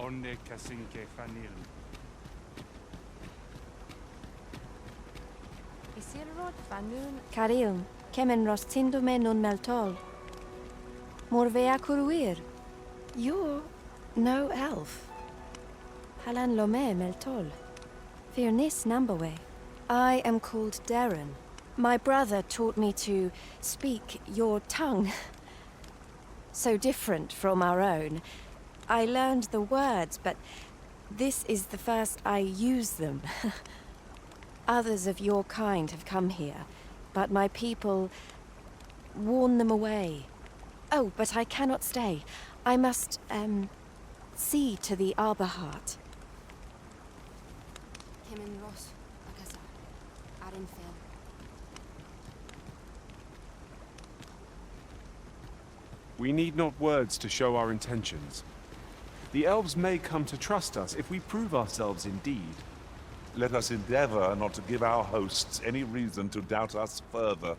Onne kasinke fanil. Isirrod fanun Karilm, kemen rostindume nun meltol. Morvea kuruir. You're no elf. Halan lome meltol. Firnis nambawe. I am called Darren. My brother taught me to speak your tongue. So different from our own. I learned the words, but this is the first I use them. Others of your kind have come here, but my people warn them away. Oh, but I cannot stay. I must, see to the arbor heart. We need not words to show our intentions. The elves may come to trust us if we prove ourselves indeed. Let us endeavor not to give our hosts any reason to doubt us further.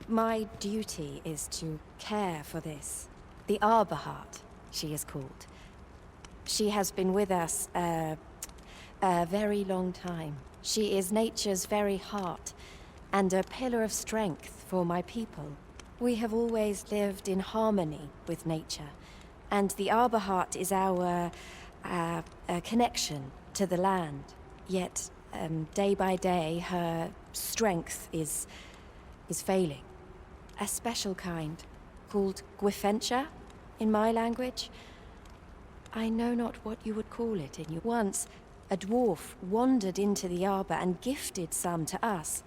My duty is to care for this. The arbor heart, she is called. She has been with us, a very long time. She is nature's very heart, and a pillar of strength for my people. We have always lived in harmony with nature, and the arbor heart is our connection to the land. Yet, day by day, her strength is failing. A special kind, called Gwifentia, in my language. I know not what you would call it in your... Once, a dwarf wandered into the arbor and gifted some to us.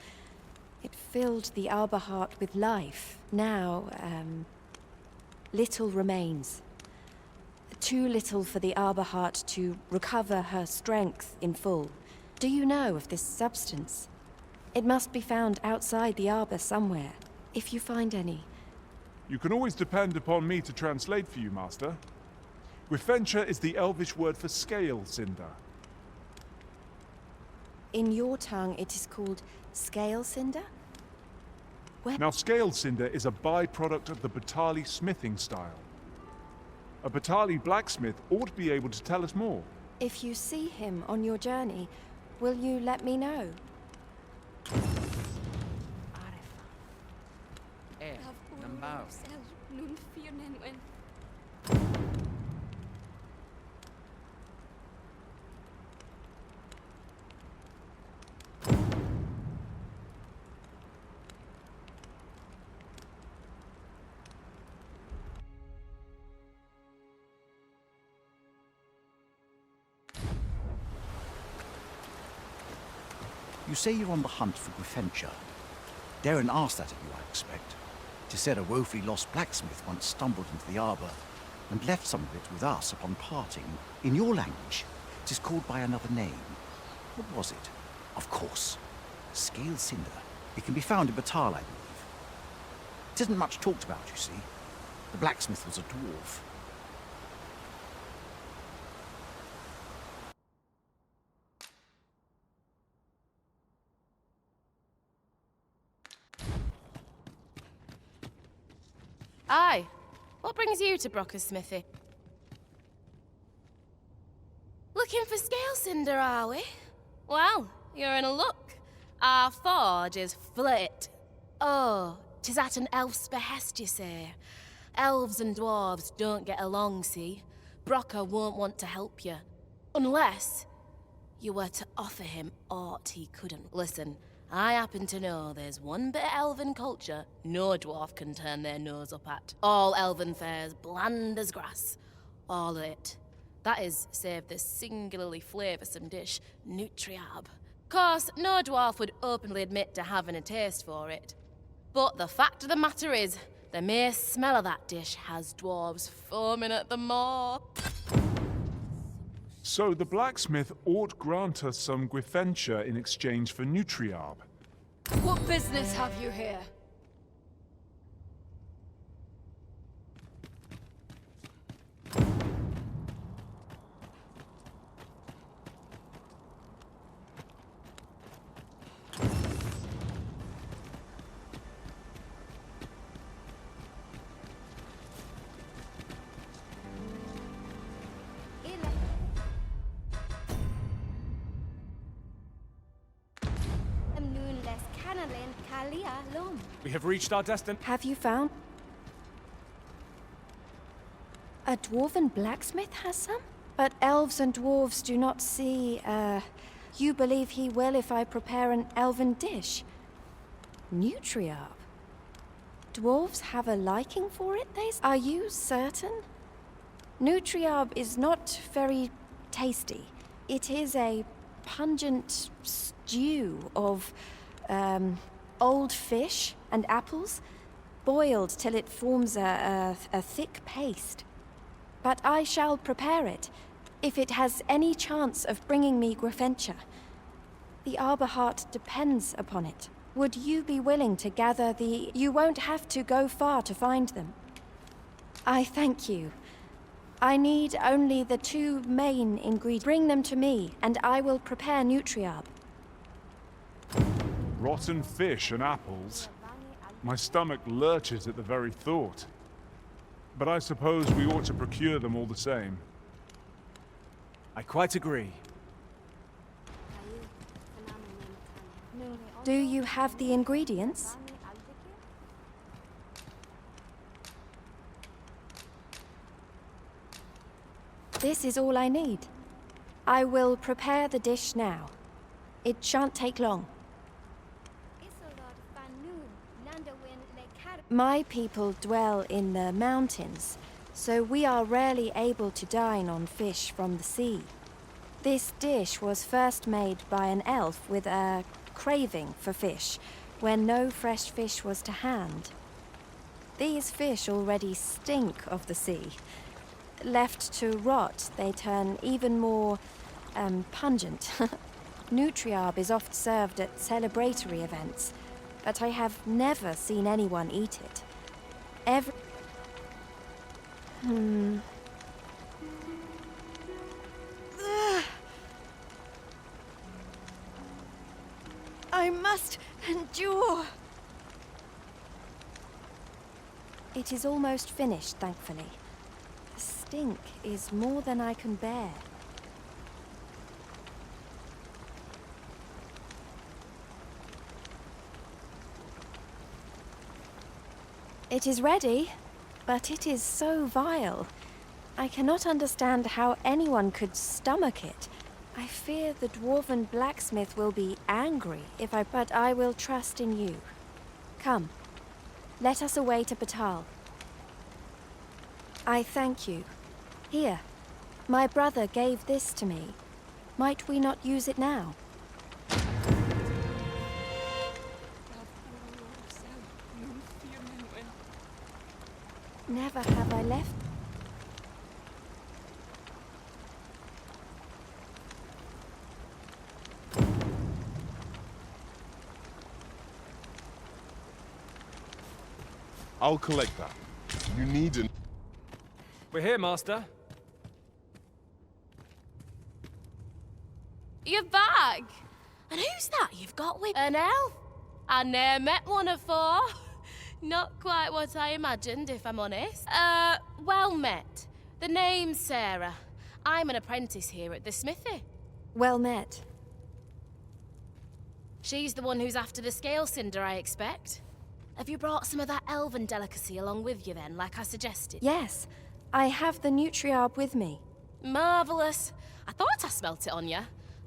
It filled the arbor heart with life. Now, little remains. Too little for the arbor heart to recover her strength in full. Do you know of this substance? It must be found outside the arbor somewhere, if you find any. You can always depend upon me to translate for you, Master. Gwifentia is the elvish word for scale cinder. In your tongue, it is called scale cinder? Where... Now, scale cinder is a byproduct of the Batali smithing style. A Batali blacksmith ought to be able to tell us more. If you see him on your journey, will you let me know? You say you're on the hunt for Gwifentia. Darren asked that of you, I expect. It is said a woefully lost blacksmith once stumbled into the arbor and left some of it with us upon parting. In your language, it is called by another name. What was it? Of course. Scale cinder. It can be found in Batal, I believe. It isn't much talked about, you see. The blacksmith was a dwarf. Aye. What brings you to Brocker's smithy? Looking for scale cinder, are we? Well, you're in luck. Our forge is flit. Oh, 'tis at an elf's behest, you say. Elves and dwarves don't get along, see? Brocker won't want to help you. Unless you were to offer him aught he couldn't. Listen, I happen to know there's one bit of elven culture no dwarf can turn their nose up at. All elven fare's bland as grass. All of it. That is, save the singularly flavoursome dish, nutriab. Course, no dwarf would openly admit to having a taste for it. But the fact of the matter is, the mere smell of that dish has dwarves foaming at the maw. So the blacksmith ought grant us some Gwifentia in exchange for nutriarb. What business have you here? We have reached our destination. Have you found? A dwarven blacksmith has some? But elves and dwarves do not see, You believe he will if I prepare an elven dish? Nutriarb? Dwarves have a liking for it, they say? Are you certain? Nutriarb is not very tasty. It is a pungent stew of, old fish and apples, boiled till it forms a thick paste. But I shall prepare it, if it has any chance of bringing me Grafentia. The Arbor Heart depends upon it. Would you be willing to gather the... You won't have to go far to find them. I thank you. I need only the 2 main ingredients. Bring them to me, and I will prepare Nutriarb. Rotten fish and apples. My stomach lurches at the very thought. But I suppose we ought to procure them all the same. I quite agree. Do you have the ingredients? This is all I need. I will prepare the dish now. It shan't take long. My people dwell in the mountains, so we are rarely able to dine on fish from the sea. This dish was first made by an elf with a craving for fish, when no fresh fish was to hand. These fish already stink of the sea. Left to rot, they turn even more, pungent. Nutriarb is oft served at celebratory events, but I have never seen anyone eat it. I must endure. It is almost finished, thankfully. The stink is more than I can bear. It is ready, but it is so vile. I cannot understand how anyone could stomach it. I fear the dwarven blacksmith will be angry but I will trust in you. Come, let us away to Batal. I thank you. Here, my brother gave this to me. Might we not use it now? Never have I left. I'll collect that. You need an... We're here, Master. Your bag? And who's that you've got with? An elf? I ne'er met one afore. Not quite what I imagined, if I'm honest. Well met. The name's Sarah. I'm an apprentice here at the smithy. Well met. She's the one who's after the scale cinder, I expect. Have you brought some of that elven delicacy along with you then, like I suggested? Yes, I have the Nutriarb with me. Marvellous. I thought I smelt it on you.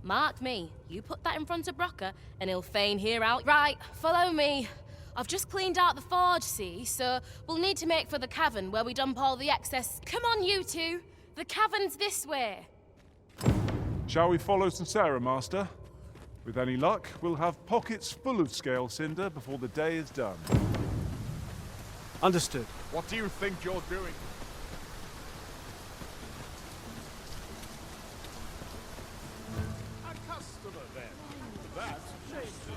Mark me, you put that in front of Brocker, and he'll feign hear out. Right, follow me. I've just cleaned out the forge, see, so we'll need to make for the cavern where we dump all the excess. Come on, you two. The cavern's this way. Shall we follow Sarah, Master? With any luck, we'll have pockets full of scale cinder before the day is done. Understood. What do you think you're doing? A customer, then. That changes things.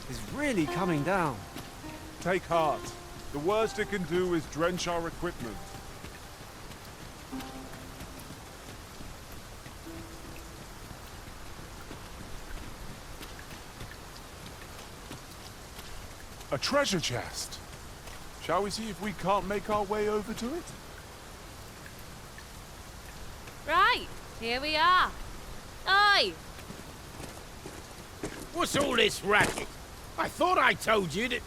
It's really coming down. Take heart. The worst it can do is drench our equipment. A treasure chest. Shall we see if we can't make our way over to it? Right, here we are. Oi! What's all this racket? I thought I told you that...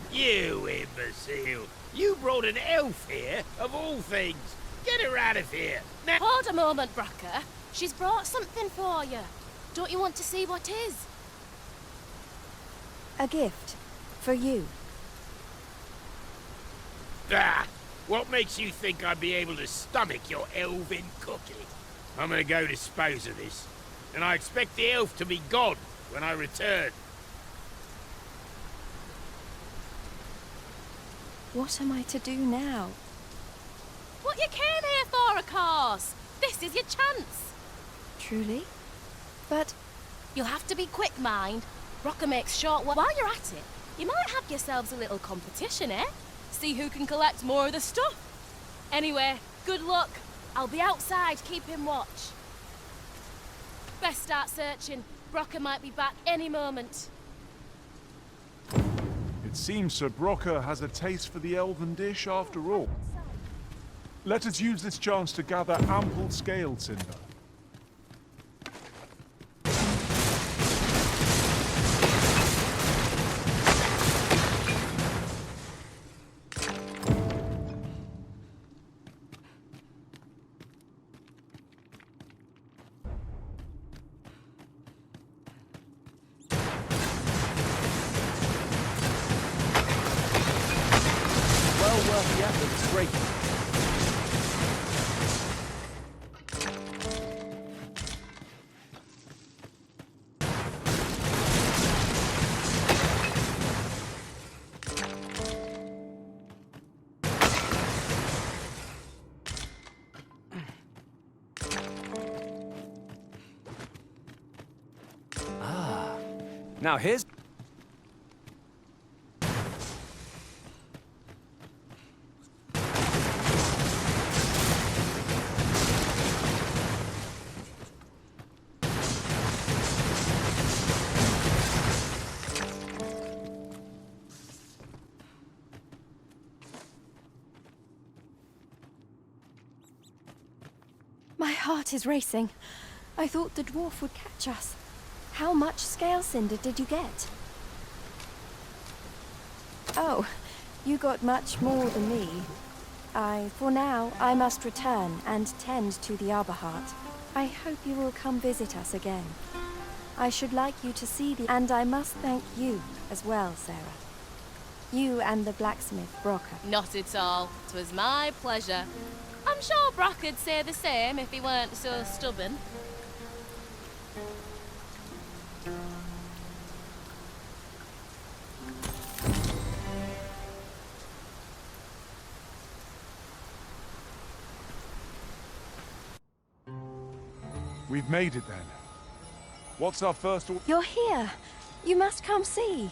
You imbecile! You brought an elf here, of all things! Get her out of here! Now... Hold a moment, Brocker. She's brought something for you. Don't you want to see what is? A gift. For you. Ah! What makes you think I'd be able to stomach your elven cookie? I'm gonna go dispose of this, and I expect the elf to be gone when I return. What am I to do now? What you came here for, of course. This is your chance. Truly? But You'll have to be quick, mind. Brocker makes short work. While you're at it, you might have yourselves a little competition, eh? See who can collect more of the stuff. Anyway, good luck. I'll be outside keeping watch. Best start searching. Brocker might be back any moment. It seems Sir Brocker has a taste for the elven dish after all. Let us use this chance to gather ample scale cinder. Well worth the effort, it's great. Now here's... my heart is racing. I thought the dwarf would catch us. How much scale cinder did you get? Oh, you got much more than me. For now, I must return and tend to the arbor heart. I hope you will come visit us again. I should like you to see the... And I must thank you as well, Sarah. You and the blacksmith, Brocker. Not at all. 'Twas my pleasure. I'm sure Brocker'd say the same if he weren't so stubborn. We've made it then. What's our first order? You're here. You must come see.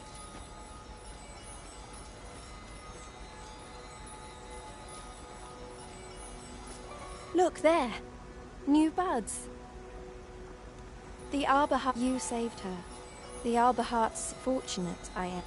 Look there. New buds. The arbor heart. You saved her. The arbor heart's fortunate I am.